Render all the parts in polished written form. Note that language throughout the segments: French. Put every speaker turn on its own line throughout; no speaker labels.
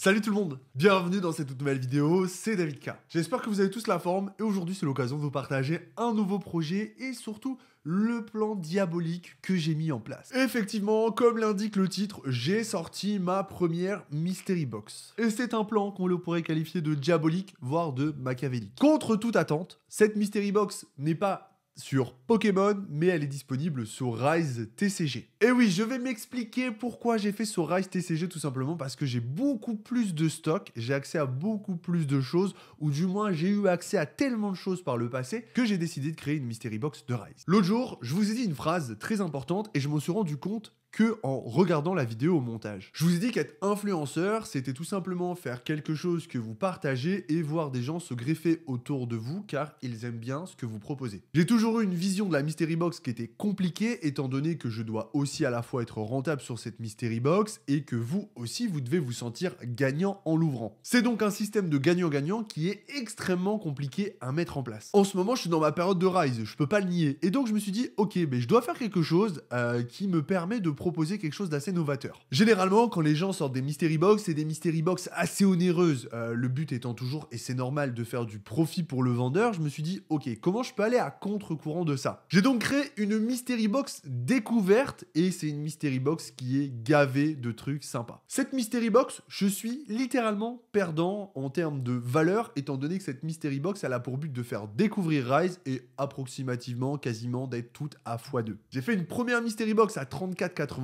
Salut tout le monde, bienvenue dans cette toute nouvelle vidéo, c'est David K. J'espère que vous avez tous la forme et aujourd'hui c'est l'occasion de vous partager un nouveau projet et surtout le plan diabolique que j'ai mis en place. Effectivement, comme l'indique le titre, j'ai sorti ma première Mystery Box. Et c'est un plan qu'on le pourrait qualifier de diabolique, voire de machiavélique. Contre toute attente, cette Mystery Box n'est pas sur Pokémon, mais elle est disponible sur Rise TCG. Et oui, je vais m'expliquer pourquoi j'ai fait sur Rise TCG, tout simplement parce que j'ai beaucoup plus de stock, j'ai accès à beaucoup plus de choses, ou du moins j'ai eu accès à tellement de choses par le passé, que j'ai décidé de créer une Mystery Box de Rise. L'autre jour, je vous ai dit une phrase très importante, et je m'en suis rendu compte que en regardant la vidéo au montage. Je vous ai dit qu'être influenceur, c'était tout simplement faire quelque chose que vous partagez et voir des gens se greffer autour de vous car ils aiment bien ce que vous proposez. J'ai toujours eu une vision de la Mystery Box qui était compliquée étant donné que je dois aussi à la fois être rentable sur cette Mystery Box et que vous aussi vous devez vous sentir gagnant en l'ouvrant. C'est donc un système de gagnant-gagnant qui est extrêmement compliqué à mettre en place. En ce moment, je suis dans ma période de Rise, je peux pas le nier. Et donc je me suis dit, ok, mais je dois faire quelque chose qui me permet de proposer quelque chose d'assez novateur. Généralement, quand les gens sortent des Mystery Box, c'est des Mystery Box assez onéreuses. Le but étant toujours, et c'est normal, de faire du profit pour le vendeur. Je me suis dit, ok, comment je peux aller à contre-courant de ça? J'ai donc créé une Mystery Box découverte, et c'est une Mystery Box qui est gavée de trucs sympas. Cette Mystery Box, je suis littéralement perdant en termes de valeur, étant donné que cette Mystery Box, elle a pour but de faire découvrir Rise et approximativement, quasiment, d'être toute à x2. J'ai fait une première Mystery Box à 34,99,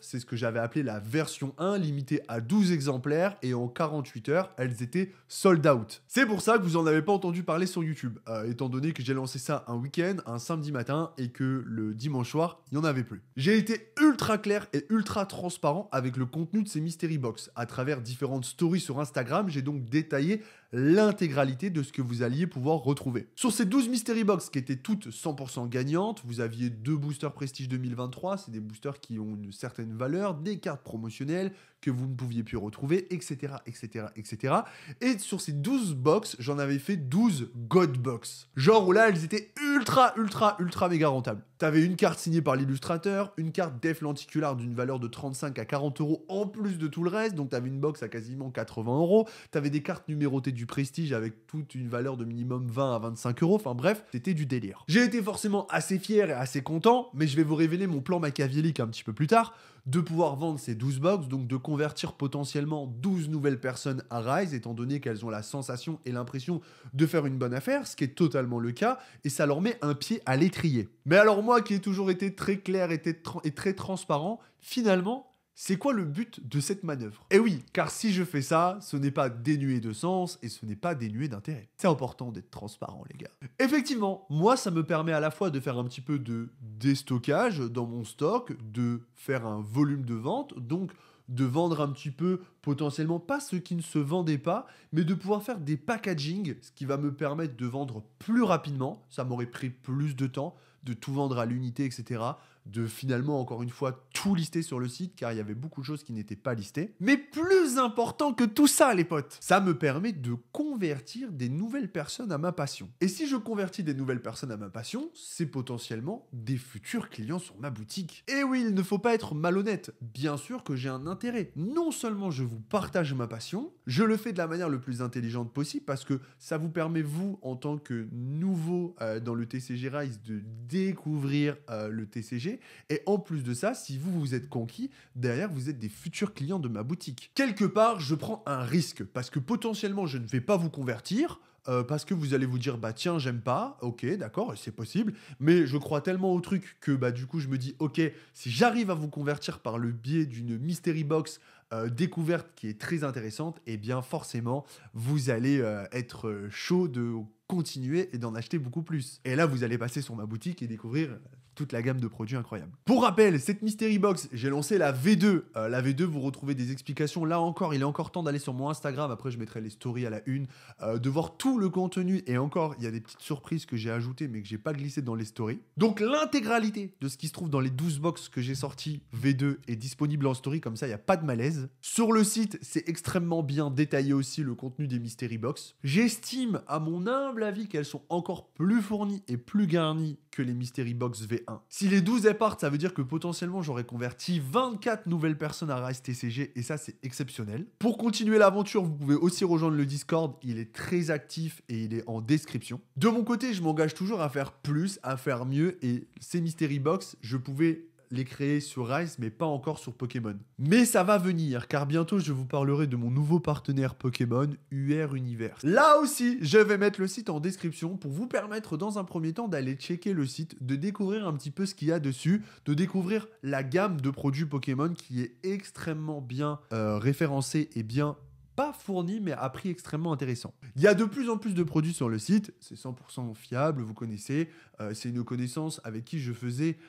c'est ce que j'avais appelé la version 1, limitée à 12 exemplaires, et en 48 heures, elles étaient sold out. C'est pour ça que vous en avez pas entendu parler sur YouTube, étant donné que j'ai lancé ça un week-end, un samedi matin, et que le dimanche soir, il n'y en avait plus. J'ai été ultra clair et ultra transparent avec le contenu de ces Mystery Box. À travers différentes stories sur Instagram, j'ai donc détaillé l'intégralité de ce que vous alliez pouvoir retrouver. Sur ces 12 Mystery Box qui étaient toutes 100% gagnantes, vous aviez 2 boosters Prestige 2023, c'est des boosters qui ont une certaine valeur, des cartes promotionnelles que vous ne pouviez plus retrouver, etc., etc., etc. Et sur ces 12 box, j'en avais fait 12 God Box. Genre où là, elles étaient ultra méga rentables. T'avais une carte signée par l'illustrateur, une carte Def Lenticular d'une valeur de 35 à 40 euros en plus de tout le reste, donc t'avais une box à quasiment 80 euros, t'avais des cartes numérotées du Prestige avec toute une valeur de minimum 20 à 25 euros, enfin bref, c'était du délire. J'ai été forcément assez fier et assez content, mais je vais vous révéler mon plan machiavélique un petit peu plus tard, de pouvoir vendre ces 12 box, donc de convertir potentiellement 12 nouvelles personnes à Rise, étant donné qu'elles ont la sensation et l'impression de faire une bonne affaire, ce qui est totalement le cas, et ça leur met un pied à l'étrier. Mais alors moi qui ai toujours été très clair et très transparent, finalement, c'est quoi le but de cette manœuvre? Eh oui, car si je fais ça, ce n'est pas dénué de sens et ce n'est pas dénué d'intérêt. C'est important d'être transparent, les gars. Effectivement, moi, ça me permet à la fois de faire un petit peu de déstockage dans mon stock, de faire un volume de vente, donc de vendre un petit peu, potentiellement pas ce qui ne se vendait pas, mais de pouvoir faire des packaging, ce qui va me permettre de vendre plus rapidement. Ça m'aurait pris plus de temps de tout vendre à l'unité, etc., de finalement, encore une fois, tout lister sur le site, car il y avait beaucoup de choses qui n'étaient pas listées. Mais plus important que tout ça, les potes, ça me permet de convertir des nouvelles personnes à ma passion. Et si je convertis des nouvelles personnes à ma passion, c'est potentiellement des futurs clients sur ma boutique. Et oui, il ne faut pas être malhonnête. Bien sûr que j'ai un intérêt. Non seulement je vous partage ma passion, je le fais de la manière le plus intelligente possible, parce que ça vous permet, vous, en tant que nouveau dans le TCG Rise, de découvrir le TCG. Et en plus de ça, si vous êtes conquis, derrière, vous êtes des futurs clients de ma boutique. Quelque part, je prends un risque parce que potentiellement, je ne vais pas vous convertir. Parce que vous allez vous dire, bah tiens, j'aime pas, ok, d'accord, c'est possible, mais je crois tellement au truc que bah du coup je me dis, ok, si j'arrive à vous convertir par le biais d'une Mystery Box découverte qui est très intéressante, et bien forcément, vous allez être chaud de continuer et d'en acheter beaucoup plus. Et là, vous allez passer sur ma boutique et découvrir toute la gamme de produits incroyables. Pour rappel, cette Mystery Box, j'ai lancé la V2. La V2, vous retrouvez des explications. Là encore, il est encore temps d'aller sur mon Instagram. Après, je mettrai les stories à la une, de voir tout le contenu. Et encore, il y a des petites surprises que j'ai ajoutées, mais que j'ai pas glissées dans les stories. Donc, l'intégralité de ce qui se trouve dans les 12 box que j'ai sorties V2 est disponible en story. Comme ça, il n'y a pas de malaise. Sur le site, c'est extrêmement bien détaillé aussi le contenu des Mystery Box. J'estime, à mon humble avis, qu'elles sont encore plus fournies et plus garnies que les Mystery Box V1. 1. Si les 12 elles partent, ça veut dire que potentiellement j'aurais converti 24 nouvelles personnes à Rise TCG et ça c'est exceptionnel. Pour continuer l'aventure, vous pouvez aussi rejoindre le Discord, il est très actif et il est en description. De mon côté, je m'engage toujours à faire plus, à faire mieux et ces Mystery Box, je pouvais les créer sur Rise, mais pas encore sur Pokémon. Mais ça va venir, car bientôt je vous parlerai de mon nouveau partenaire Pokémon, UR Universe. Là aussi, je vais mettre le site en description pour vous permettre dans un premier temps d'aller checker le site, de découvrir un petit peu ce qu'il y a dessus, de découvrir la gamme de produits Pokémon qui est extrêmement bien référencée et bien pas fourni, mais à prix extrêmement intéressant. Il y a de plus en plus de produits sur le site, c'est 100% fiable, vous connaissez, c'est une connaissance avec qui je faisais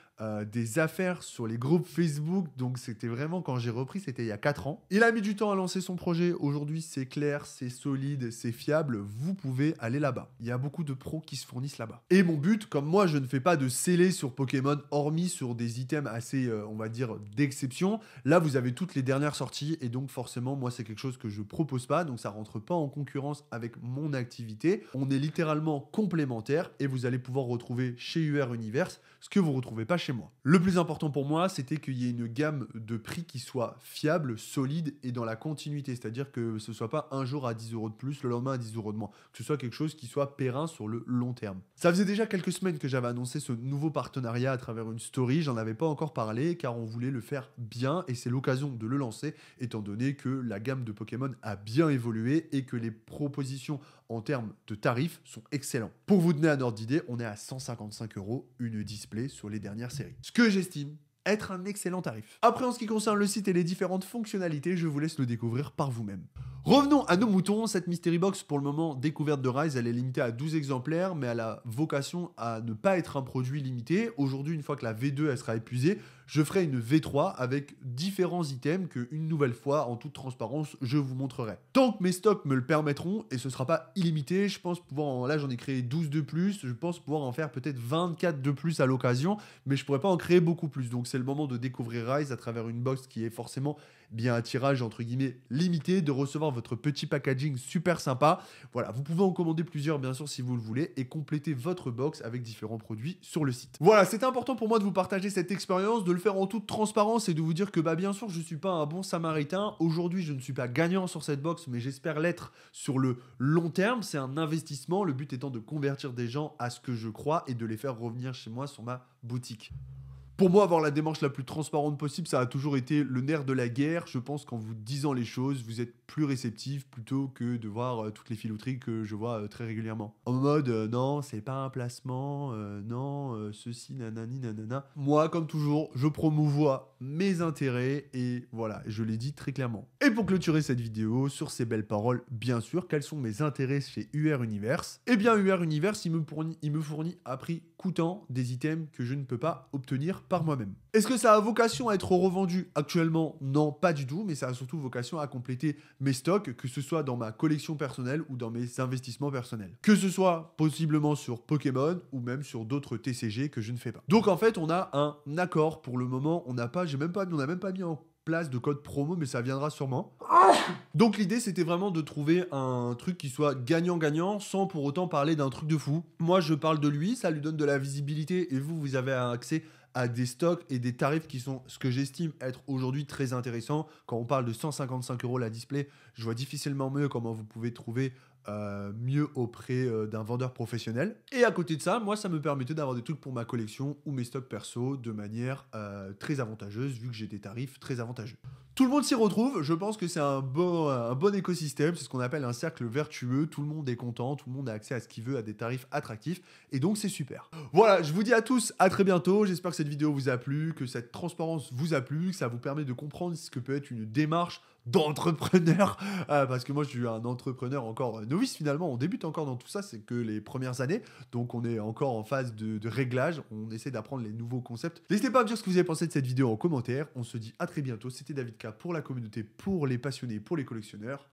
des affaires sur les groupes Facebook, donc c'était vraiment, quand j'ai repris, c'était il y a 4 ans. Il a mis du temps à lancer son projet, aujourd'hui c'est clair, c'est solide, c'est fiable, vous pouvez aller là-bas. Il y a beaucoup de pros qui se fournissent là-bas. Et mon but, comme moi je ne fais pas de scellé sur Pokémon, hormis sur des items assez, on va dire, d'exception, là vous avez toutes les dernières sorties, et donc forcément, moi c'est quelque chose que je propose pas, donc ça rentre pas en concurrence avec mon activité. On est littéralement complémentaires, et vous allez pouvoir retrouver chez UR Universe ce que vous retrouvez pas chez moi. Le plus important pour moi, c'était qu'il y ait une gamme de prix qui soit fiable, solide et dans la continuité. C'est-à-dire que ce soit pas un jour à 10 € de plus, le lendemain à 10 € de moins. Que ce soit quelque chose qui soit périn sur le long terme. Ça faisait déjà quelques semaines que j'avais annoncé ce nouveau partenariat à travers une story. J'en avais pas encore parlé car on voulait le faire bien et c'est l'occasion de le lancer étant donné que la gamme de Pokémon a bien évolué et que les propositions en termes de tarifs sont excellents. Pour vous donner un ordre d'idée, on est à 155 € une display sur les dernières séries. Ce que j'estime être un excellent tarif. Après, en ce qui concerne le site et les différentes fonctionnalités, je vous laisse le découvrir par vous-même. Revenons à nos moutons. Cette Mystery Box, pour le moment, découverte de Rise, elle est limitée à 12 exemplaires, mais elle a vocation à ne pas être un produit limité. Aujourd'hui, une fois que la V2 elle sera épuisée, je ferai une V3 avec différents items que, une nouvelle fois, en toute transparence, je vous montrerai. Tant que mes stocks me le permettront, et ce ne sera pas illimité, je pense pouvoir, là j'en ai créé 12 de plus, je pense pouvoir en faire peut-être 24 de plus à l'occasion, mais je pourrais pas en créer beaucoup plus. Donc c'est le moment de découvrir Rise à travers une box qui est forcément bien un tirage entre guillemets limité, de recevoir votre petit packaging super sympa. Voilà, vous pouvez en commander plusieurs bien sûr si vous le voulez et compléter votre box avec différents produits sur le site. Voilà, c'était important pour moi de vous partager cette expérience, de le faire en toute transparence et de vous dire que bien sûr je suis pas un bon samaritain. Aujourd'hui je ne suis pas gagnant sur cette box mais j'espère l'être sur le long terme. C'est un investissement, le but étant de convertir des gens à ce que je crois et de les faire revenir chez moi sur ma boutique. Pour moi, avoir la démarche la plus transparente possible, ça a toujours été le nerf de la guerre. Je pense qu'en vous disant les choses, vous êtes plus réceptif plutôt que de voir toutes les filouteries que je vois très régulièrement. En mode, non, c'est pas un placement, non, ceci, nanani, nanana. Moi, comme toujours, je promouvois mes intérêts et voilà, je l'ai dit très clairement. Et pour clôturer cette vidéo, sur ces belles paroles, bien sûr, quels sont mes intérêts chez UR Universe? Eh bien, UR Universe, il me fournit à prix coûtant des items que je ne peux pas obtenir par moi-même. Est-ce que ça a vocation à être revendu actuellement? Non, pas du tout, mais ça a surtout vocation à compléter mes stocks, que ce soit dans ma collection personnelle ou dans mes investissements personnels. Que ce soit possiblement sur Pokémon ou même sur d'autres TCG que je ne fais pas. Donc en fait, on a un accord pour le moment. On n'a même pas mis en place de code promo, mais ça viendra sûrement. Donc l'idée, c'était vraiment de trouver un truc qui soit gagnant-gagnant sans pour autant parler d'un truc de fou. Moi, je parle de lui, ça lui donne de la visibilité et vous avez accès à des stocks et des tarifs qui sont ce que j'estime être aujourd'hui très intéressants. Quand on parle de 155 € la display, je vois difficilement mieux comment vous pouvez trouver mieux auprès d'un vendeur professionnel. Et à côté de ça, moi, ça me permettait d'avoir des trucs pour ma collection ou mes stocks perso de manière très avantageuse, vu que j'ai des tarifs très avantageux. Tout le monde s'y retrouve, je pense que c'est un bon écosystème, c'est ce qu'on appelle un cercle vertueux, tout le monde est content, tout le monde a accès à ce qu'il veut, à des tarifs attractifs, et donc c'est super. Voilà, je vous dis à tous, à très bientôt, j'espère que cette vidéo vous a plu, que cette transparence vous a plu, que ça vous permet de comprendre ce que peut être une démarche d'entrepreneur, parce que moi je suis un entrepreneur encore novice finalement, on débute encore dans tout ça, c'est que les premières années, donc on est encore en phase de réglage, on essaie d'apprendre les nouveaux concepts. N'hésitez pas à me dire ce que vous avez pensé de cette vidéo en commentaire, on se dit à très bientôt, c'était David K pour la communauté, pour les passionnés, pour les collectionneurs.